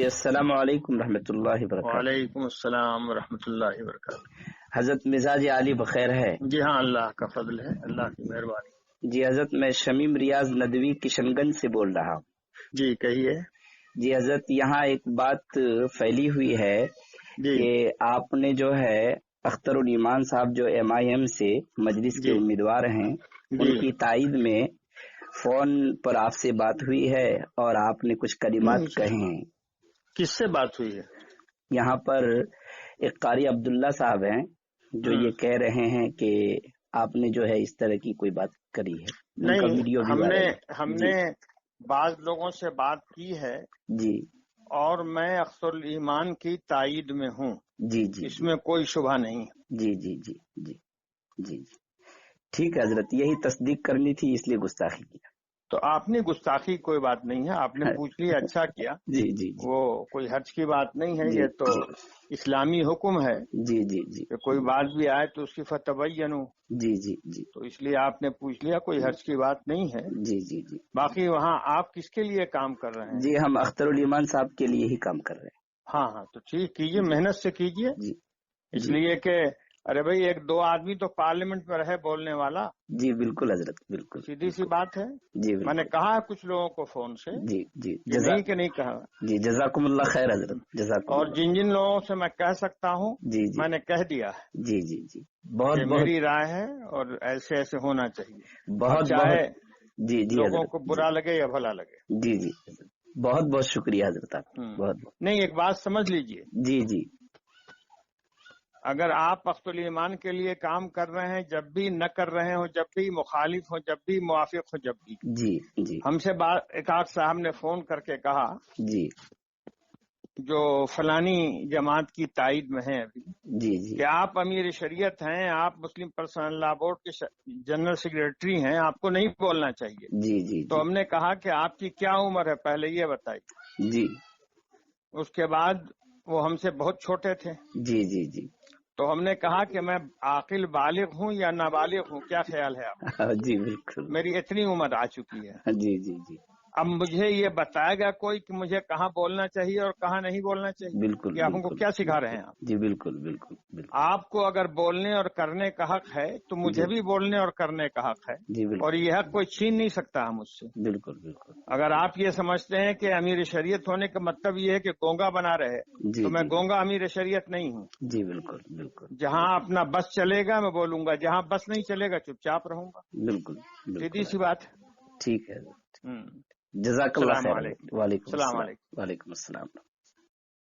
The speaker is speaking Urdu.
السلام علیکم رحمۃ اللہ وبرکاتہ۔ وعلیکم السلام ورحمۃ اللہ وبرکاتہ۔ حضرت مزاج علی بخیر ہے؟ جی ہاں، اللہ کا فضل ہے، اللہ کی مہربانی۔ جی حضرت، میں شمیم ریاض ندوی کشن گنج سے بول رہا ہوں۔ جی کہیے۔ جی حضرت، یہاں ایک بات پھیلی ہوئی ہے جی کہ آپ نے جو ہے اختر الایمان صاحب جو MIM سے مجلس کے جی امیدوار ہیں، جی ان کی تائید میں فون پر آپ سے بات ہوئی ہے اور آپ نے کچھ کلمات کہے ہیں۔ کس سے بات ہوئی ہے؟ یہاں پر ایک قاری عبداللہ صاحب ہیں جو یہ کہہ رہے ہیں کہ آپ نے جو ہے اس طرح کی کوئی بات کری ہے۔ ان کا نہیں، ویڈیو بھی ہم نے بعض لوگوں سے بات کی ہے جی اور میں اختر الایمان کی تائید میں ہوں۔ جی جی اس میں کوئی شبہ نہیں۔ جی جی جی جی جی جی ٹھیک ہے حضرت، یہی تصدیق کرنی تھی، اس لیے گستاخی کیا۔ تو آپ نے گستاخی کوئی بات نہیں ہے، آپ نے پوچھ لیا، اچھا کیا۔ جی جی جی وہ کوئی حرج کی بات نہیں ہے، جی یہ تو اسلامی حکم ہے جی جی جی کہ کوئی بات بھی آئے تو اس کی فتبینوا۔ جی جی جی تو اس لیے آپ نے پوچھ لیا، کوئی حرج کی بات نہیں ہے۔ جی جی جی باقی وہاں آپ کس کے لیے کام کر رہے ہیں؟ جی ہم اختر الایمان صاحب کے لیے ہی کام کر رہے ہیں۔ ہاں تو ٹھیک، کیجیے، محنت سے کیجیے۔ جی اس جی لیے کہ ارے بھائی، ایک دو آدمی تو پارلیمنٹ میں رہے بولنے والا، جی بالکل حضرت، بالکل سیدھی سی بات ہے۔ جی میں نے بالکل کہا ہے کچھ لوگوں کو فون سے، جی جی یہ نہیں کہ نہیں کہا۔ جی جزاکم اللہ خیر حضرت، جزاکم اور اللہ۔ جن لوگوں سے میں کہہ سکتا ہوں جی جی میں نے کہہ دیا ہے جی جی جی بہت کہ بہت میری رائے ہے اور ایسے ایسے ہونا چاہیے، بہت اب چاہے بہت جی جی لوگوں حضرت، کو برا لگے یا بھلا لگے۔ جی جی حضرت، بہت بہت شکریہ حضرت، آپ کا بہت بہت۔ نہیں، ایک بات سمجھ لیجئے، جی جی اگر آپ اختر الایمان کے لیے کام کر رہے ہیں، جب بھی نہ کر رہے ہو، جب بھی مخالف ہو، جب بھی موافق ہو، جب بھی جی جی ہم سے ایک آدھ صاحب نے فون کر کے کہا جی جو فلانی جماعت کی تائید میں ہیں ابھی، جی جی کہ آپ امیر شریعت ہیں، آپ مسلم پرسنل لا بورڈ کے جنرل سیکریٹری ہیں، آپ کو نہیں بولنا چاہیے۔ جی جی تو ہم نے کہا کہ آپ کی کیا عمر ہے پہلے یہ بتائیے۔ جی اس کے بعد وہ ہم سے بہت چھوٹے تھے، جی جی جی تو ہم نے کہا کہ میں عاقل بالغ ہوں یا نابالغ ہوں، کیا خیال ہے آپ؟ جی بالکل، میری اتنی عمر آ چکی ہے، جی جی جی اب مجھے یہ بتائے گا کوئی کہ مجھے کہاں بولنا چاہیے اور کہاں نہیں بولنا چاہیے؟ بالکل یہ آپ کو بالکل کیا سکھا رہے ہیں آپ؟ جی بالکل بالکل بالکل آپ کو اگر بولنے اور کرنے کا حق ہے تو مجھے بھی بولنے اور کرنے کا حق ہے، جی بالکل اور یہ حق کوئی چھین نہیں سکتا ہے مجھ سے۔ بالکل بالکل اگر آپ یہ سمجھتے ہیں کہ امیر شریعت ہونے کا مطلب یہ ہے کہ گونگا بنا رہے، جی تو میں جی گونگا امیر شریعت نہیں ہوں۔ جی بالکل بالکل جہاں اپنا بس چلے گا میں بولوں گا، جہاں بس نہیں چلے گا چپ چاپ رہوں گا، بالکل سیدھی بالکل سی بات ہے۔ ٹھیک ہے، جزاک اللہ السلام خیر، علیکم۔ وعلیکم السلام السلام، علیکم۔ وعلیکم السلام۔